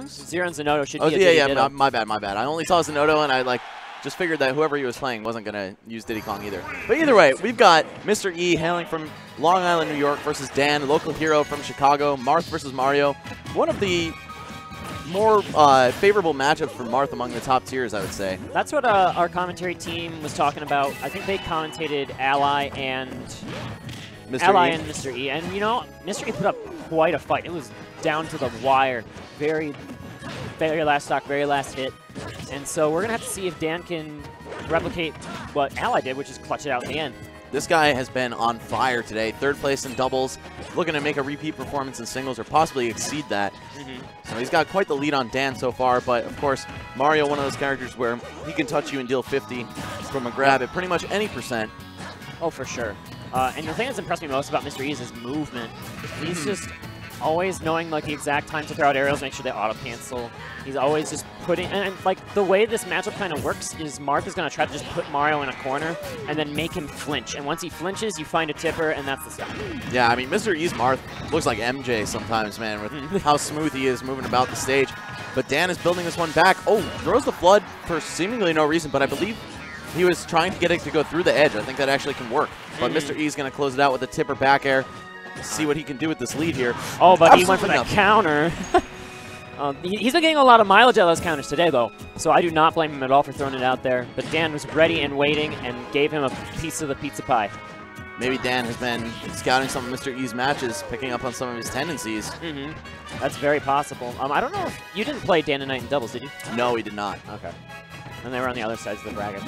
Zeron's? Zero and Zenodo should be a Diddy yeah, my bad. I only saw Zenodo, and I just figured that whoever he was playing wasn't going to use Diddy Kong either. But either way, we've got Mr. E hailing from Long Island, New York versus Dan, local hero from Chicago. Marth versus Mario. One of the more favorable matchups for Marth among the top tiers, I would say. That's what our commentary team was talking about. I think they commentated Ally and Mr. E. And, you know, Mr. E put up quite a fight. It was down to the wire. Very last stock, very last hit. And so we're going to have to see if Dan can replicate what Ally did, which is clutch it out in the end. This guy has been on fire today. 3rd place in doubles, looking to make a repeat performance in singles or possibly exceed that. So he's got quite the lead on Dan so far, but of course, Mario, one of those characters where he can touch you and deal 50 from a grab at pretty much any %. Oh, for sure. And the thing that's impressed me most about Mr. E is his movement. He's just always knowing like the exact time to throw out arrows, make sure they auto-cancel. He's always just putting, and like the way this matchup kind of works is Marth is going to try to just put Mario in a corner and then make him flinch. And once he flinches, you find a tipper, and that's the stop. Yeah, I mean, Mr. E's Marth looks like MJ sometimes, man, with how smooth he is moving about the stage. But Dan is building this one back. Oh, throws the flood for seemingly no reason, but I believe he was trying to get it to go through the edge. I think that actually can work. But Mr. E's going to close it out with a tipper back air. See what he can do with this lead here. Oh, but he went for that counter. He's been getting a lot of mileage out of those counters today, though, so I do not blame him at all for throwing it out there. But Dan was ready and waiting and gave him a piece of the pizza pie. Maybe Dan has been scouting some of Mr. E's matches, picking up on some of his tendencies. That's very possible. I don't know if you didn't play Dan and Knight in doubles, did you? No, he did not. Okay. And they were on the other sides of the bracket.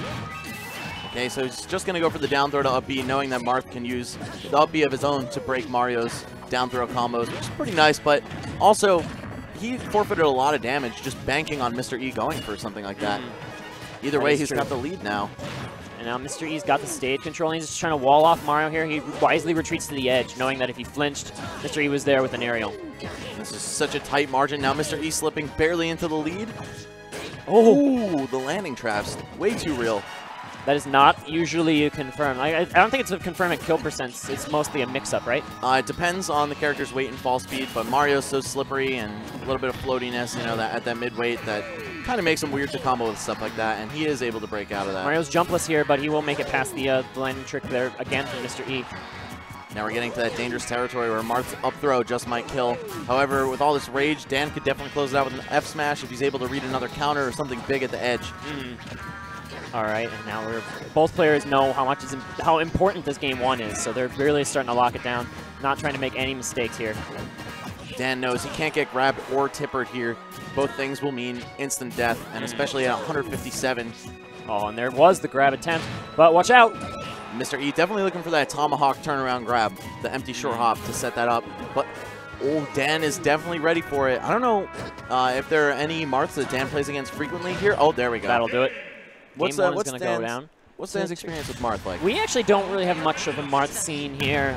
Okay, so he's just going to go for the down throw to up B, knowing that Marth can use the up B of his own to break Mario's down throw combos, which is pretty nice, but also he forfeited a lot of damage just banking on Mr. E going for something like that. Either way, he's got the lead now. And now Mr. E's got the stage control, and he's just trying to wall off Mario here. He wisely retreats to the edge, knowing that if he flinched, Mr. E was there with an aerial. This is such a tight margin. Now Mr. E slipping barely into the lead. Oh, the landing traps, way too real. That is not usually a confirm. I don't think it's a confirm at kill percents. It's mostly a mix-up, right? It depends on the character's weight and fall speed, but Mario's so slippery and a little bit of floatiness, you know, that at that mid-weight that kind of makes him weird to combo with stuff like that, and he is able to break out of that. Mario's jumpless here, but he will make it past the landing trick there again from Mr. E. Now we're getting to that dangerous territory where Marth's up throw just might kill. However, with all this rage, Dan could definitely close it out with an F smash if he's able to read another counter or something big at the edge. All right, and now both players know how important this game one is, so they're really starting to lock it down, not trying to make any mistakes here. Dan knows he can't get grabbed or tippered here. Both things will mean instant death, and especially at 157. Oh, and there was the grab attempt, but watch out. Mr. E definitely looking for that tomahawk turnaround grab, the empty short hop to set that up. But, oh, Dan is definitely ready for it. I don't know if there are any Marths that Dan plays against frequently here. Oh, there we go. That'll do it. What's going to go down. What's Dan's experience with Marth like? We actually don't really have much of a Marth scene here.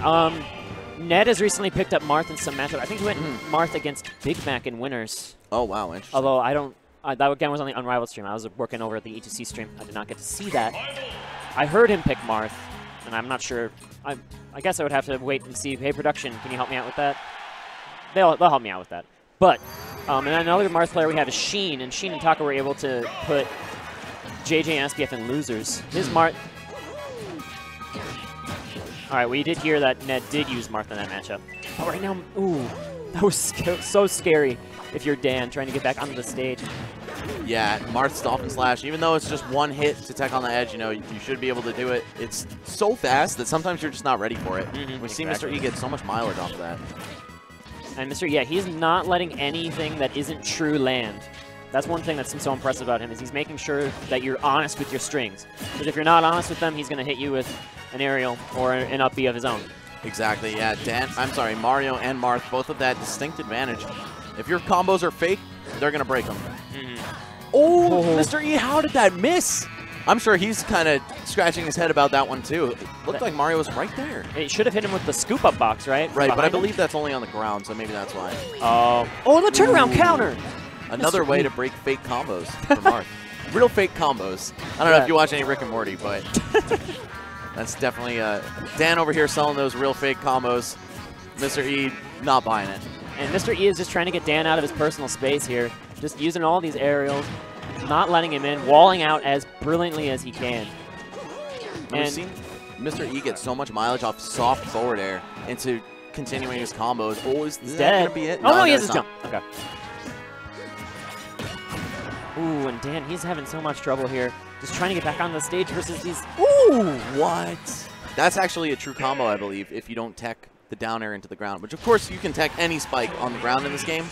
Ned has recently picked up Marth in some matchup. I think he went Marth against Big Mac in winners. Oh, wow, interesting. Although I don't, that again was on the Unrivaled stream. I was working over at the E2C stream. I did not get to see that. I heard him pick Marth, and I'm not sure. I guess I would have to wait and see. Hey, production, can you help me out with that? They'll help me out with that. But, and then another Marth player we have is Sheen, and Sheen and Taka were able to put JJ and SPF in losers. His Marth. All right, we did hear that Ned did use Marth in that matchup. But right now, ooh, that was so scary if you're Dan trying to get back onto the stage. Yeah, Marth's Dolphin Slash, even though it's just one hit to tech on the edge, you know, you should be able to do it. It's so fast that sometimes you're just not ready for it. We see Mr. E get so much mileage off of that. And Mr. E, yeah, he's not letting anything that isn't true land. That's one thing that's so impressive about him, is he's making sure that you're honest with your strings. Because if you're not honest with them, he's going to hit you with an aerial or an up B of his own. Exactly, yeah. Mario and Marth both have that distinct advantage. If your combos are fake, they're going to break them. Oh, Mr. E, how did that miss? I'm sure he's kind of scratching his head about that one, too. It looked like Mario was right there. It should have hit him with the scoop-up box, right? Right, but I believe that's only on the ground, so maybe that's why. Oh, the turnaround counter! Another way to break fake combos for Marth. Real fake combos. I don't know if you watch any Rick and Morty, but that's definitely Dan over here selling those real fake combos. Mr. E not buying it. And Mr. E is just trying to get Dan out of his personal space here. Just using all these aerials, not letting him in, walling out as brilliantly as he can. And we've seen Mr. E get so much mileage off soft forward air into continuing his combos. Oh, is that going to be it? Oh, no, he has his jump. Okay. Ooh, and Dan, he's having so much trouble here. Just trying to get back on the stage versus these. Ooh, what? That's actually a true combo, I believe, if you don't tech the down air into the ground, which of course you can tech any spike on the ground in this game,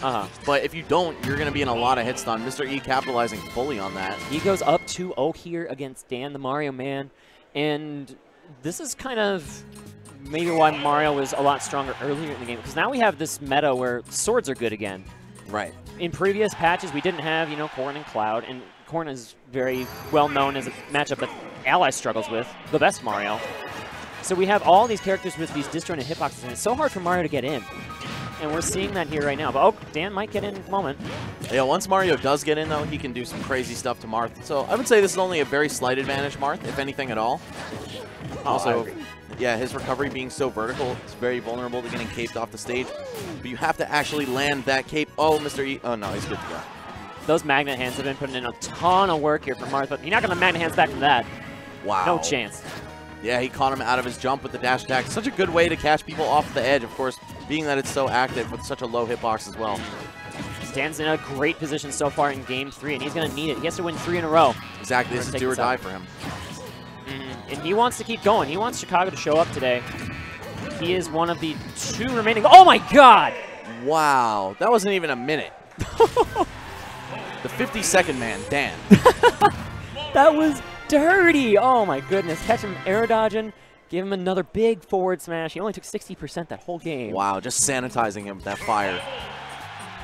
but if you don't, you're going to be in a lot of hit stun. Mr. E capitalizing fully on that. He goes up 2-0 here against Dan, the Mario man, and this is kind of maybe why Mario was a lot stronger earlier in the game, because now we have this meta where swords are good again. Right. In previous patches, we didn't have, Corn and Cloud, and Corn is very well known as a matchup that Ally struggles with, the best Mario. So we have all these characters with these disjointed hitboxes, and it's so hard for Mario to get in. And we're seeing that here right now. But, Dan might get in in a moment. Yeah, once Mario does get in, though, he can do some crazy stuff to Marth. So I would say this is only a very slight advantage, Marth, if anything at all. Also, yeah, his recovery being so vertical, it's very vulnerable to getting caped off the stage. But you have to actually land that cape. Oh, Mr. E. Oh, no, he's good to go. Those magnet hands have been putting in a ton of work here for Marth, but he's not going to magnet hands back from that. Wow. No chance. Yeah, he caught him out of his jump with the dash attack. Such a good way to catch people off the edge, of course, being that it's so active with such a low hitbox as well. Dan's in a great position so far in Game 3, and he's going to need it. He has to win 3 in a row. Exactly. This is do or die for him. And he wants to keep going. He wants Chicago to show up today. He is one of the 2 remaining. Oh, my God! Wow. That wasn't even a minute. The 52nd man, Dan. That was dirty. Oh, my goodness. Catch him air dodging. Give him another big forward smash. He only took 60% that whole game. Wow, just sanitizing him with that fire.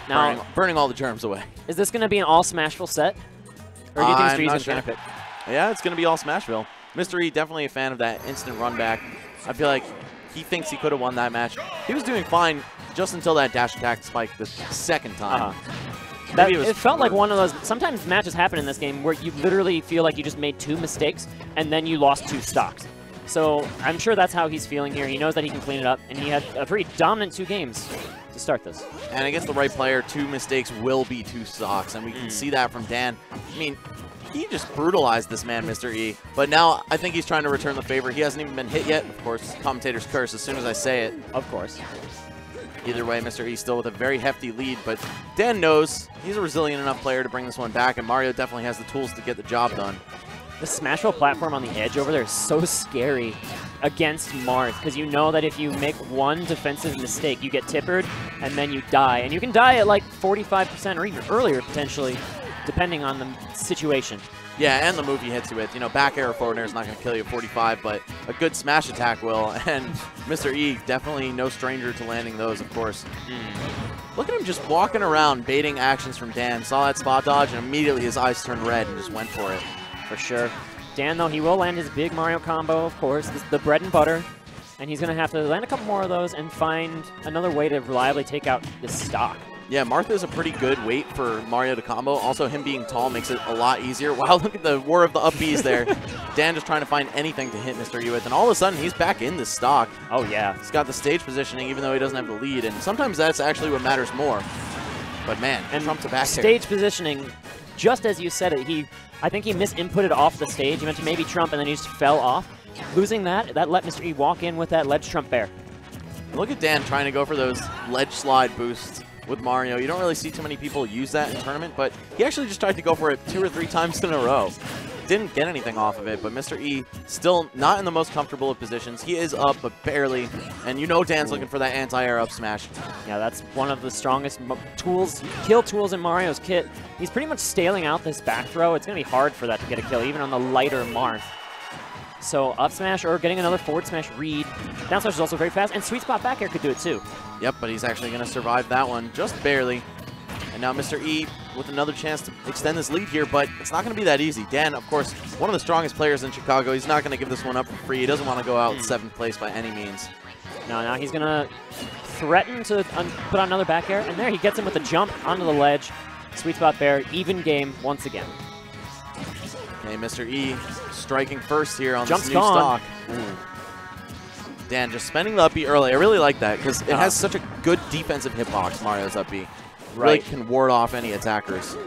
Now, burning all the germs away. Is this going to be an all Smashville set? Or do you think Street's going to benefit? Yeah, it's going to be all Smashville. Mr. E, definitely a fan of that instant run back. I feel like he thinks he could have won that match. He was doing fine just until that dash attack spike the second time. It felt like one of those, sometimes matches happen in this game where you literally feel like you just made 2 mistakes and then you lost 2 stocks. So I'm sure that's how he's feeling here. He knows that he can clean it up, and he had a pretty dominant 2 games to start this. And against the right player, 2 mistakes will be 2 stocks, and we can see that from Dan. I mean, he just brutalized this man, Mr. E. But now I think he's trying to return the favor. He hasn't even been hit yet. Of course, commentator's curse as soon as I say it. Of course. Either way, Mr. E still with a very hefty lead, but Dan knows he's a resilient enough player to bring this one back, and Mario definitely has the tools to get the job done. The Smashville platform on the edge over there is so scary against Marth, because you know that if you make one defensive mistake, you get tippered, and then you die. And you can die at like 45% or even earlier, potentially, depending on the situation. Yeah, and the move he hits you with. You know, back air or forward air is not going to kill you at 45, but a good smash attack will. And Mr. E, definitely no stranger to landing those, of course. Look at him just walking around, baiting actions from Dan. Saw that spot dodge, and immediately his eyes turned red and just went for it. For sure. Dan, though, he will land his big Mario combo, of course, the bread and butter. And he's going to have to land a couple more of those and find another way to reliably take out this stock. Yeah, Marth is a pretty good weight for Mario to combo. Also, him being tall makes it a lot easier. Wow, look at the war of the up Bs there. Dan just trying to find anything to hit Mr. E with, and all of a sudden, he's back in this stock. Oh, yeah. He's got the stage positioning, even though he doesn't have the lead, and sometimes that's actually what matters more. But man, and Trump's a back stage positioning, just as you said it, I think he misinputted off the stage. He meant to maybe Trump, and then he just fell off. Losing that let Mr. E walk in with that ledge Trump bear. Look at Dan trying to go for those ledge slide boosts with Mario. You don't really see too many people use that in tournament, but he actually just tried to go for it 2 or 3 times in a row. Didn't get anything off of it, but Mr. E still not in the most comfortable of positions. He is up, but barely, and you know Dan's looking for that anti-air up smash. Yeah, that's one of the strongest kill tools in Mario's kit. He's pretty much staling out this back throw. It's going to be hard for that to get a kill, even on the lighter Marth. So up smash or getting another forward smash read. Down smash is also very fast, and sweet spot back air could do it too. Yep, but he's actually going to survive that one just barely. And now Mr. E with another chance to extend this lead here, but it's not going to be that easy. Dan, of course, one of the strongest players in Chicago. He's not going to give this one up for free. He doesn't want to go out in 7th place by any means. No, now he's going to threaten to put on another back air, and there he gets him with a jump onto the ledge. Sweet spot bear, even game once again. Okay, Mr. E striking first here on Jump's this new gone. stock. Dan just spending the up B early. I really like that because it has such a good defensive hitbox, Mario's up B. Really can ward off any attackers.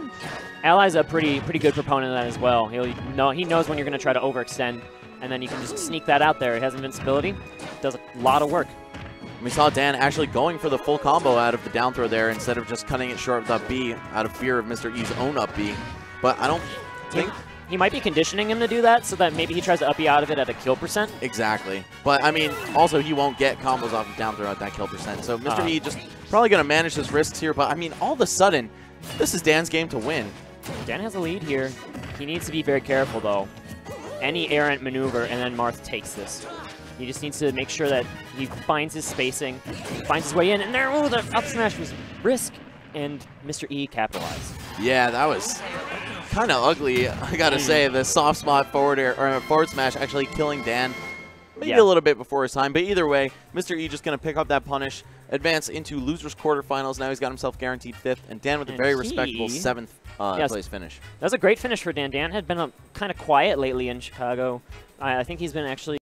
Ally's a pretty good proponent of that as well. He knows when you're going to try to overextend, and then you can just sneak that out there. It has invincibility. It does a lot of work. We saw Dan actually going for the full combo out of the down throw there instead of just cutting it short with up B out of fear of Mr. E's own up B. But I don't think... He might be conditioning him to do that so that maybe he tries to up B out of it at a kill percent. Exactly. But, I mean, also he won't get combos off of down throw at that kill percent. So Mr. E just probably going to manage his risks here. But, I mean, all of a sudden, this is Dan's game to win. Dan has a lead here. He needs to be very careful, though. Any errant maneuver, and then Marth takes this. He just needs to make sure that he finds his spacing, finds his way in, and there, oh, the up smash was risk, and Mr. E capitalized. Yeah, that was kind of ugly, I gotta say. The soft spot forward air, or forward smash actually killing Dan maybe a little bit before his time. But either way, Mr. E just going to pick up that punish, advance into losers quarterfinals. Now he's got himself guaranteed 5th, and Dan with a very respectable 7th place finish. That was a great finish for Dan. Dan had been kind of quiet lately in Chicago. I think he's been actually